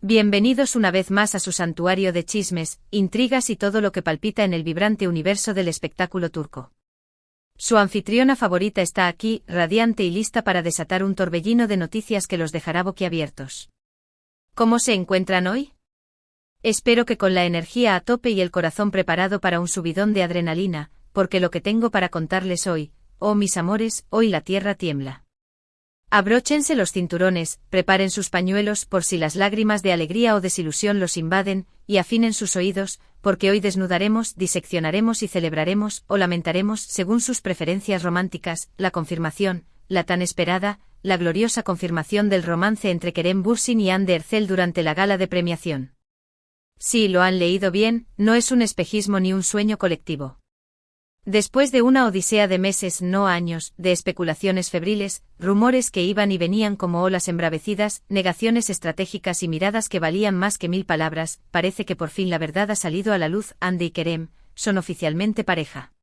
Bienvenidos una vez más a su santuario de chismes, intrigas y todo lo que palpita en el vibrante universo del espectáculo turco. Su anfitriona favorita está aquí, radiante y lista para desatar un torbellino de noticias que los dejará boquiabiertos. ¿Cómo se encuentran hoy? Espero que con la energía a tope y el corazón preparado para un subidón de adrenalina, porque lo que tengo para contarles hoy, oh mis amores, hoy la tierra tiembla. Abróchense los cinturones, preparen sus pañuelos por si las lágrimas de alegría o desilusión los invaden, y afinen sus oídos, porque hoy desnudaremos, diseccionaremos y celebraremos, o lamentaremos, según sus preferencias románticas, la confirmación, la tan esperada, la gloriosa confirmación del romance entre Kerem Bürsin y Hande Erçel durante la gala de premiación. Sí, lo han leído bien, no es un espejismo ni un sueño colectivo. Después de una odisea de meses, no años, de especulaciones febriles, rumores que iban y venían como olas embravecidas, negaciones estratégicas y miradas que valían más que 1000 palabras, parece que por fin la verdad ha salido a la luz. Hande y Kerem son oficialmente pareja.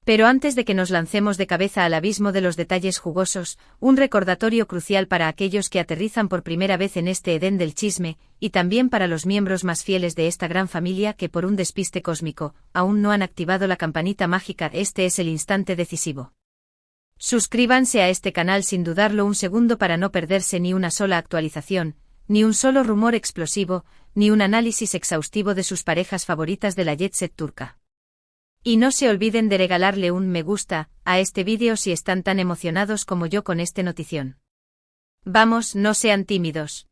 Pero antes de que nos lancemos de cabeza al abismo de los detalles jugosos, un recordatorio crucial para aquellos que aterrizan por primera vez en este Edén del chisme, y también para los miembros más fieles de esta gran familia que por un despiste cósmico, aún no han activado la campanita mágica. Este es el instante decisivo. Suscríbanse a este canal sin dudarlo un segundo para no perderse ni una sola actualización, ni un solo rumor explosivo, ni un análisis exhaustivo de sus parejas favoritas de la jet set turca. Y no se olviden de regalarle un me gusta a este vídeo si están tan emocionados como yo con este notición. Vamos, no sean tímidos.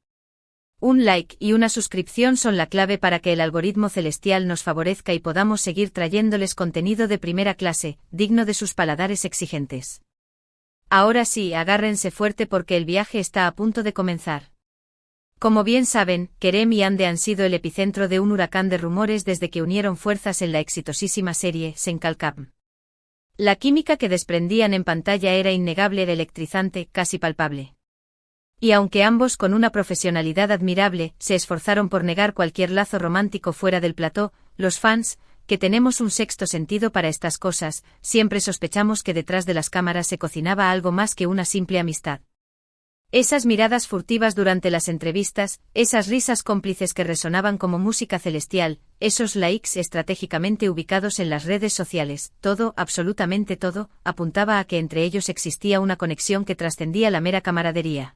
Un like y una suscripción son la clave para que el algoritmo celestial nos favorezca y podamos seguir trayéndoles contenido de primera clase, digno de sus paladares exigentes. Ahora sí, agárrense fuerte porque el viaje está a punto de comenzar. Como bien saben, Kerem y Hande han sido el epicentro de un huracán de rumores desde que unieron fuerzas en la exitosísima serie Sen Kalkam. La química que desprendían en pantalla era innegable, era electrizante, casi palpable. Y aunque ambos con una profesionalidad admirable se esforzaron por negar cualquier lazo romántico fuera del plató, los fans, que tenemos un sexto sentido para estas cosas, siempre sospechamos que detrás de las cámaras se cocinaba algo más que una simple amistad. Esas miradas furtivas durante las entrevistas, esas risas cómplices que resonaban como música celestial, esos likes estratégicamente ubicados en las redes sociales, todo, absolutamente todo, apuntaba a que entre ellos existía una conexión que trascendía la mera camaradería.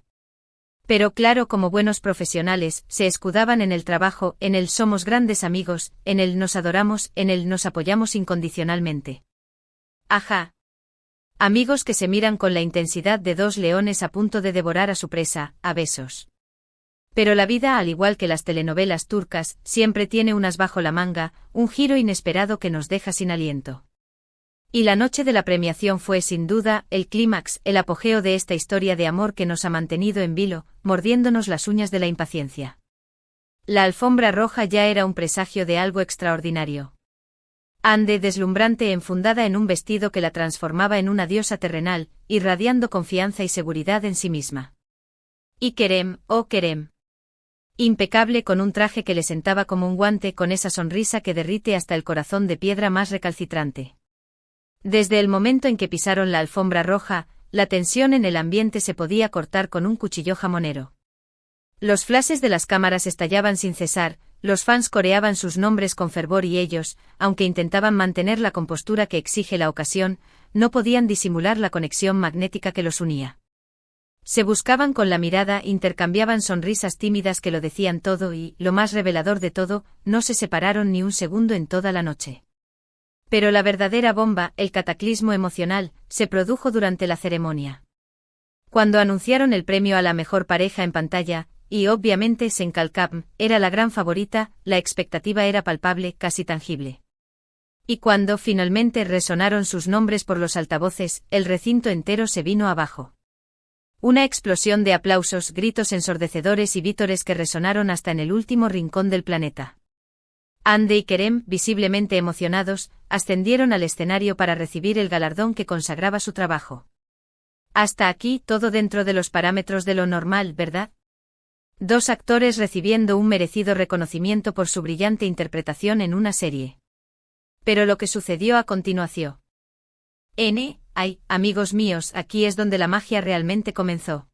Pero claro, como buenos profesionales, se escudaban en el trabajo, en el somos grandes amigos, en el nos adoramos, en el nos apoyamos incondicionalmente. Ajá. Amigos que se miran con la intensidad de dos leones a punto de devorar a su presa, a besos. Pero la vida, al igual que las telenovelas turcas, siempre tiene un as bajo la manga, un giro inesperado que nos deja sin aliento. Y la noche de la premiación fue sin duda el clímax, el apogeo de esta historia de amor que nos ha mantenido en vilo, mordiéndonos las uñas de la impaciencia. La alfombra roja ya era un presagio de algo extraordinario. Hande, deslumbrante, enfundada en un vestido que la transformaba en una diosa terrenal, irradiando confianza y seguridad en sí misma. Y Kerem, oh Kerem. Impecable, con un traje que le sentaba como un guante, con esa sonrisa que derrite hasta el corazón de piedra más recalcitrante. Desde el momento en que pisaron la alfombra roja, la tensión en el ambiente se podía cortar con un cuchillo jamonero. Los flashes de las cámaras estallaban sin cesar, los fans coreaban sus nombres con fervor y ellos, aunque intentaban mantener la compostura que exige la ocasión, no podían disimular la conexión magnética que los unía. Se buscaban con la mirada, intercambiaban sonrisas tímidas que lo decían todo y, lo más revelador de todo, no se separaron ni un segundo en toda la noche. Pero la verdadera bomba, el cataclismo emocional, se produjo durante la ceremonia. Cuando anunciaron el premio a la mejor pareja en pantalla, y obviamente Sen Kalkam era la gran favorita, la expectativa era palpable, casi tangible. Y cuando finalmente resonaron sus nombres por los altavoces, el recinto entero se vino abajo. Una explosión de aplausos, gritos ensordecedores y vítores que resonaron hasta en el último rincón del planeta. Hande y Kerem, visiblemente emocionados, ascendieron al escenario para recibir el galardón que consagraba su trabajo. Hasta aquí todo dentro de los parámetros de lo normal, ¿verdad? Dos actores recibiendo un merecido reconocimiento por su brillante interpretación en una serie. Pero lo que sucedió a continuación. Ay, amigos míos, aquí es donde la magia realmente comenzó.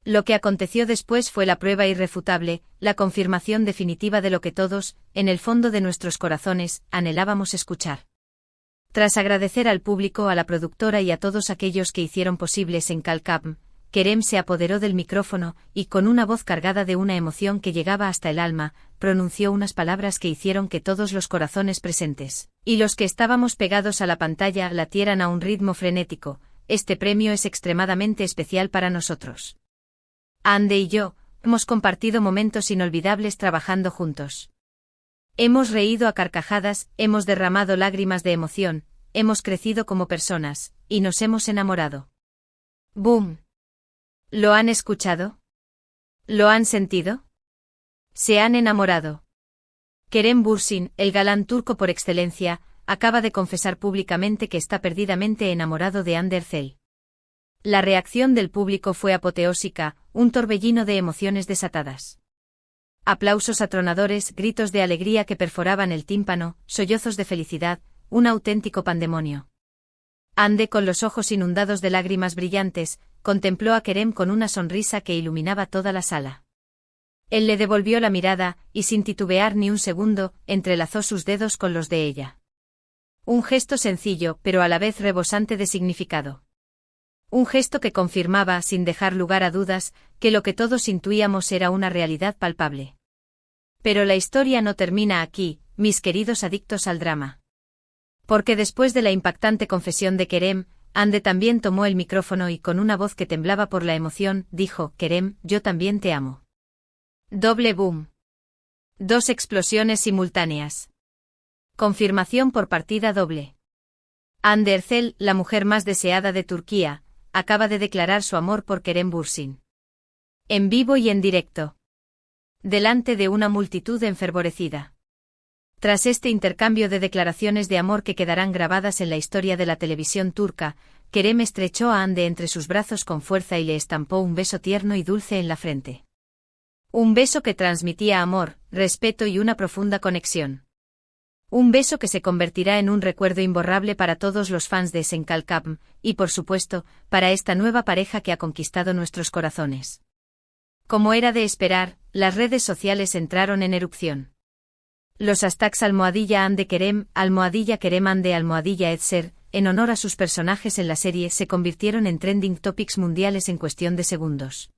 Lo que aconteció después fue la prueba irrefutable, la confirmación definitiva de lo que todos, en el fondo de nuestros corazones, anhelábamos escuchar. Tras agradecer al público, a la productora y a todos aquellos que hicieron posible Senkalkam, Kerem se apoderó del micrófono y, con una voz cargada de una emoción que llegaba hasta el alma, pronunció unas palabras que hicieron que todos los corazones presentes, y los que estábamos pegados a la pantalla, latieran a un ritmo frenético. Este premio es extremadamente especial para nosotros. Ande y yo, hemos compartido momentos inolvidables trabajando juntos. Hemos reído a carcajadas, hemos derramado lágrimas de emoción, hemos crecido como personas, y nos hemos enamorado. ¡Boom! ¿Lo han escuchado? ¿Lo han sentido? Se han enamorado. Kerem Bürsin, el galán turco por excelencia, acaba de confesar públicamente que está perdidamente enamorado de Hande Erçel. La reacción del público fue apoteósica, un torbellino de emociones desatadas. Aplausos atronadores, gritos de alegría que perforaban el tímpano, sollozos de felicidad, un auténtico pandemonio. Hande, con los ojos inundados de lágrimas brillantes, contempló a Kerem con una sonrisa que iluminaba toda la sala. Él le devolvió la mirada, y sin titubear ni un segundo, entrelazó sus dedos con los de ella. Un gesto sencillo, pero a la vez rebosante de significado. Un gesto que confirmaba, sin dejar lugar a dudas, que lo que todos intuíamos era una realidad palpable. Pero la historia no termina aquí, mis queridos adictos al drama. Porque después de la impactante confesión de Kerem, Hande también tomó el micrófono y, con una voz que temblaba por la emoción, dijo: Kerem, yo también te amo. Doble boom. 2 explosiones simultáneas. Confirmación por partida doble. Hande Erçel, la mujer más deseada de Turquía, acaba de declarar su amor por Kerem Bürsin. En vivo y en directo. Delante de una multitud enfervorecida. Tras este intercambio de declaraciones de amor que quedarán grabadas en la historia de la televisión turca, Kerem estrechó a Hande entre sus brazos con fuerza y le estampó un beso tierno y dulce en la frente. Un beso que transmitía amor, respeto y una profunda conexión. Un beso que se convertirá en un recuerdo imborrable para todos los fans de Senkalkam, y por supuesto, para esta nueva pareja que ha conquistado nuestros corazones. Como era de esperar, las redes sociales entraron en erupción. Los hashtags #Hande Kerem, #Kerem Hande, #Etser, en honor a sus personajes en la serie, se convirtieron en trending topics mundiales en cuestión de segundos.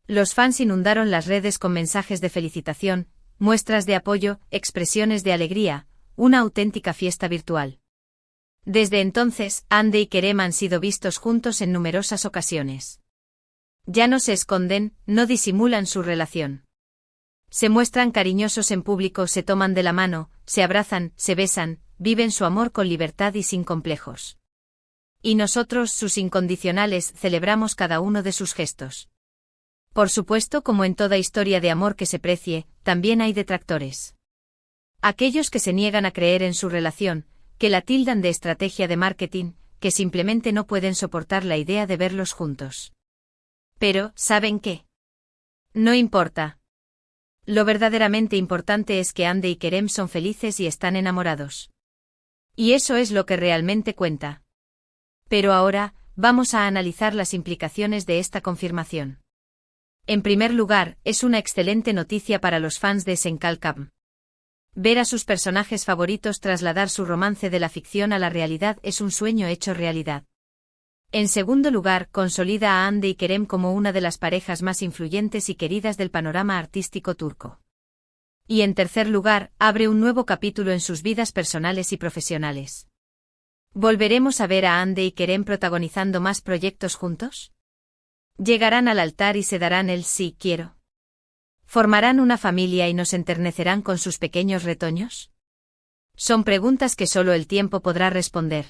Los fans inundaron las redes con mensajes de felicitación, muestras de apoyo, expresiones de alegría, una auténtica fiesta virtual. Desde entonces, Hande y Kerem han sido vistos juntos en numerosas ocasiones. Ya no se esconden, no disimulan su relación. Se muestran cariñosos en público, se toman de la mano, se abrazan, se besan, viven su amor con libertad y sin complejos. Y nosotros, sus incondicionales, celebramos cada uno de sus gestos. Por supuesto, como en toda historia de amor que se precie, también hay detractores. Aquellos que se niegan a creer en su relación, que la tildan de estrategia de marketing, que simplemente no pueden soportar la idea de verlos juntos. Pero, ¿saben qué? No importa. Lo verdaderamente importante es que Hande y Kerem son felices y están enamorados. Y eso es lo que realmente cuenta. Pero ahora, vamos a analizar las implicaciones de esta confirmación. En primer lugar, es una excelente noticia para los fans de Senkalkam. Ver a sus personajes favoritos trasladar su romance de la ficción a la realidad es un sueño hecho realidad. En segundo lugar, consolida a Hande y Kerem como una de las parejas más influyentes y queridas del panorama artístico turco. Y en tercer lugar, abre un nuevo capítulo en sus vidas personales y profesionales. ¿Volveremos a ver a Hande y Kerem protagonizando más proyectos juntos? ¿Llegarán al altar y se darán el sí quiero? ¿Formarán una familia y nos enternecerán con sus pequeños retoños? Son preguntas que solo el tiempo podrá responder.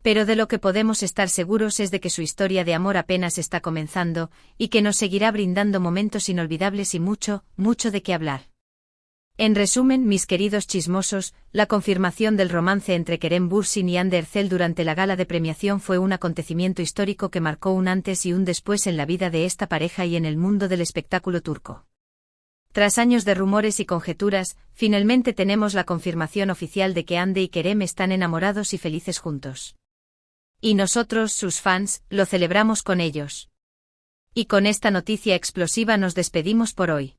Pero de lo que podemos estar seguros es de que su historia de amor apenas está comenzando, y que nos seguirá brindando momentos inolvidables y mucho, mucho de qué hablar. En resumen, mis queridos chismosos, la confirmación del romance entre Kerem Bürsin y Hande Erçel durante la gala de premiación fue un acontecimiento histórico que marcó un antes y un después en la vida de esta pareja y en el mundo del espectáculo turco. Tras años de rumores y conjeturas, finalmente tenemos la confirmación oficial de que Hande y Kerem están enamorados y felices juntos. Y nosotros, sus fans, lo celebramos con ellos. Y con esta noticia explosiva nos despedimos por hoy.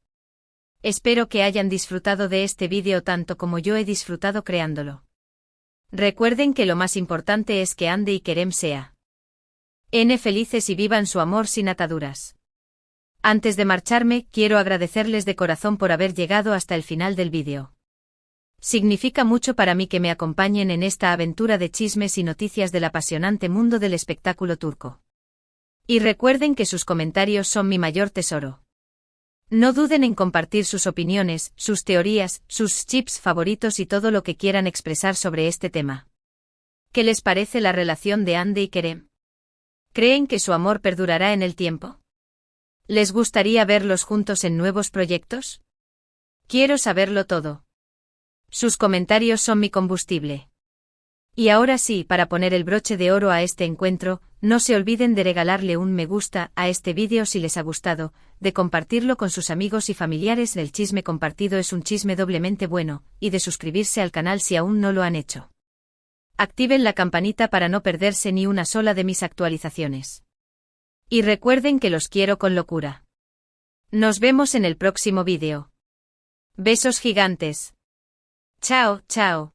Espero que hayan disfrutado de este vídeo tanto como yo he disfrutado creándolo. Recuerden que lo más importante es que Ande y Kerem sean felices y vivan su amor sin ataduras. Antes de marcharme, quiero agradecerles de corazón por haber llegado hasta el final del vídeo. Significa mucho para mí que me acompañen en esta aventura de chismes y noticias del apasionante mundo del espectáculo turco. Y recuerden que sus comentarios son mi mayor tesoro. No duden en compartir sus opiniones, sus teorías, sus chips favoritos y todo lo que quieran expresar sobre este tema. ¿Qué les parece la relación de Ande y Kerem? ¿Creen que su amor perdurará en el tiempo? ¿Les gustaría verlos juntos en nuevos proyectos? Quiero saberlo todo. Sus comentarios son mi combustible. Y ahora sí, para poner el broche de oro a este encuentro, no se olviden de regalarle un me gusta a este vídeo si les ha gustado, de compartirlo con sus amigos y familiares. El chisme compartido es un chisme doblemente bueno, y de suscribirse al canal si aún no lo han hecho. Activen la campanita para no perderse ni una sola de mis actualizaciones. Y recuerden que los quiero con locura. Nos vemos en el próximo vídeo. Besos gigantes. Chao, chao.